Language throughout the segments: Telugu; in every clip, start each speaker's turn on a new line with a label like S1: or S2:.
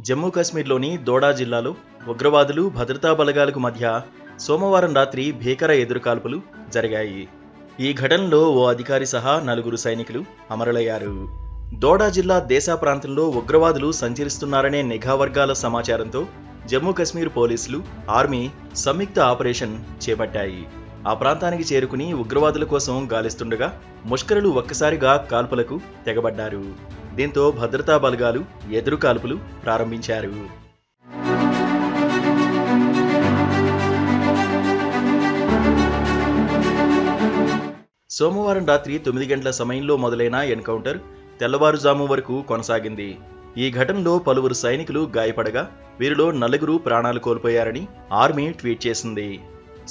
S1: జమ్మూ కాశ్మీర్లోని దోడా జిల్లాలో ఉగ్రవాదులు భద్రతా బలగాలకు మధ్య సోమవారం రాత్రి భీకర ఎదురుకాల్పులు జరిగాయి. ఈ ఘటనలో ఓ అధికారి సహా 4 సైనికులు అమరులయ్యారు. దోడా జిల్లా దేశా ప్రాంతంలో ఉగ్రవాదులు సంచరిస్తున్నారనే నిఘా వర్గాల సమాచారంతో జమ్మూ కాశ్మీర్ పోలీసులు, ఆర్మీ సంయుక్త ఆపరేషన్ చేపట్టాయి. ఆ ప్రాంతానికి చేరుకుని ఉగ్రవాదుల కోసం గాలిస్తుండగా ముష్కరులు ఒక్కసారిగా కాల్పులకు తెగబడ్డారు. దీంతో భద్రతా బలగాలు ఎదురు కాల్పులు ప్రారంభించారు. సోమవారం రాత్రి 9 గంటల సమయంలో మొదలైన ఎన్కౌంటర్ తెల్లవారుజాము వరకు కొనసాగింది. ఈ ఘటనలో పలువురు సైనికులు గాయపడగా వీరిలో 4 ప్రాణాలు కోల్పోయారని ఆర్మీ ట్వీట్ చేసింది.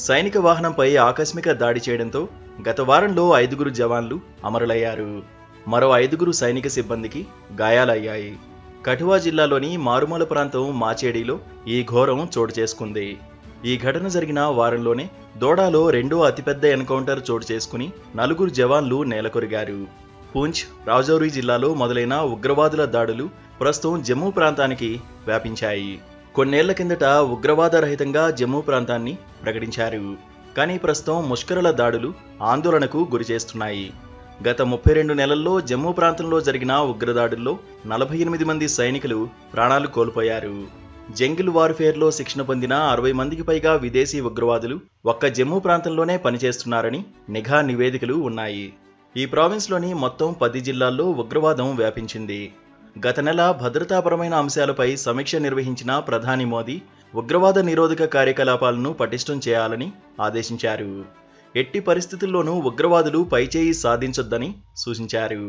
S1: సైనిక వాహనంపై ఆకస్మిక దాడి చేయడంతో గత వారంలో 5 జవాన్లు అమరులయ్యారు. మరో 5 సైనిక సిబ్బందికి గాయాలయ్యాయి. కఠువా జిల్లాలోని మారుమూల ప్రాంతం మాచేడిలో ఈ ఘోరం చోటు చేసుకుంది. ఈ ఘటన జరిగిన వారంలోనే దోడాలో రెండో అతిపెద్ద ఎన్కౌంటర్ చోటు చేసుకుని 4 జవాన్లు నేలకొరిగారు. పూంచ్, రాజౌరి జిల్లాలో మొదలైన ఉగ్రవాదుల దాడులు ప్రస్తుతం జమ్మూ ప్రాంతానికి వ్యాపించాయి. కొన్నేళ్ల కిందట ఉగ్రవాద రహితంగా జమ్మూ ప్రాంతాన్ని ప్రకటించారు. కానీ ప్రస్తుతం ముష్కరుల దాడులు ఆందోళనకు గురిచేస్తున్నాయి. గత 32 నెలల్లో జమ్మూ ప్రాంతంలో జరిగిన ఉగ్రదాడుల్లో 48 మంది సైనికులు ప్రాణాలు కోల్పోయారు. జంగిల్ వార్ఫేర్లో శిక్షణ పొందిన 60 మందికి పైగా విదేశీ ఉగ్రవాదులు ఒక్క జమ్మూ ప్రాంతంలోనే పనిచేస్తున్నారని నిఘా నివేదికలు ఉన్నాయి. ఈ ప్రావిన్స్లోని మొత్తం 10 జిల్లాల్లో ఉగ్రవాదం వ్యాపించింది. గత నెల భద్రతాపరమైన అంశాలపై సమీక్ష నిర్వహించిన ప్రధాని మోదీ ఉగ్రవాద నిరోధక కార్యకలాపాలను పటిష్టం చేయాలని ఆదేశించారు. ఎట్టి పరిస్థితుల్లోనూ ఉగ్రవాదులు పైచేయి సాధించొద్దని సూచించారు.